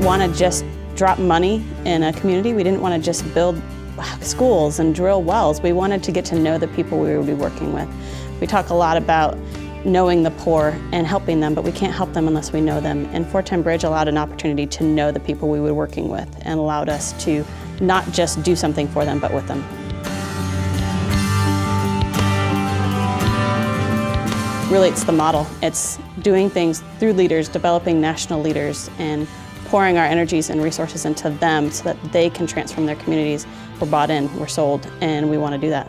didn't want to just drop money in a community. We didn't want to just build schools and drill wells. We wanted to get to know the people we would be working with. We talk a lot about knowing the poor and helping them, but we can't help them unless we know them. And 410 Bridge allowed an opportunity to know the people we were working with and allowed us to not just do something for them, but with them. Really, it's the model. It's doing things through leaders, developing national leaders, and pouring our energies and resources into them so that they can transform their communities. We're bought in, we're sold, and we want to do that.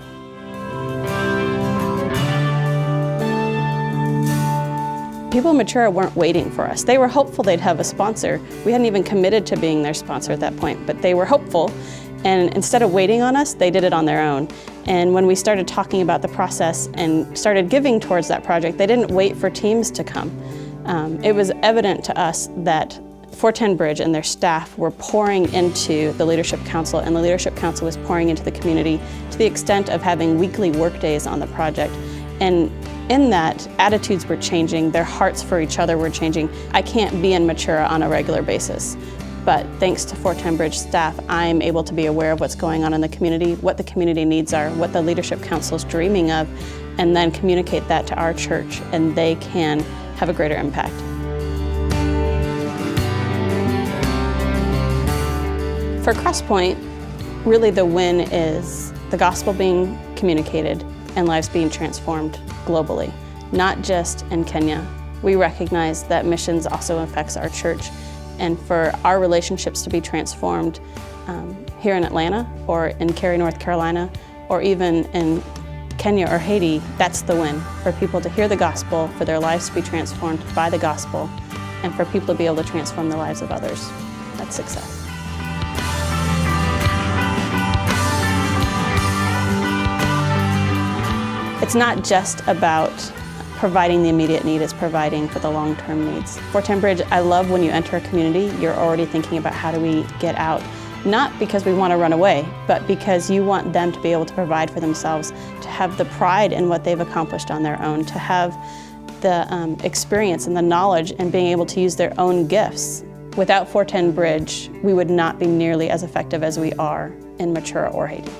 People in Matura weren't waiting for us. They were hopeful they'd have a sponsor. We hadn't even committed to being their sponsor at that point, but they were hopeful. And instead of waiting on us, they did it on their own. And when we started talking about the process and started giving towards that project, they didn't wait for teams to come. It was evident to us that 410 Bridge and their staff were pouring into the Leadership Council, and the Leadership Council was pouring into the community to the extent of having weekly work days on the project. And in that, attitudes were changing, their hearts for each other were changing. I can't be in Matura on a regular basis, but thanks to 410 Bridge staff, I'm able to be aware of what's going on in the community, what the community needs are, what the Leadership Council is dreaming of, and then communicate that to our church, and they can have a greater impact. For Crosspointe, really the win is the gospel being communicated and lives being transformed globally, not just in Kenya. We recognize that missions also affects our church, and for our relationships to be transformed here in Atlanta or in Cary, North Carolina, or even in Kenya or Haiti, that's the win. For people to hear the gospel, for their lives to be transformed by the gospel, and for people to be able to transform the lives of others. That's success. It's not just about providing the immediate need, it's providing for the long-term needs. 410 Bridge, I love when you enter a community, you're already thinking about how do we get out. Not because we want to run away, but because you want them to be able to provide for themselves, to have the pride in what they've accomplished on their own, to have the experience and the knowledge and being able to use their own gifts. Without 410 Bridge, we would not be nearly as effective as we are in Matura or Haiti.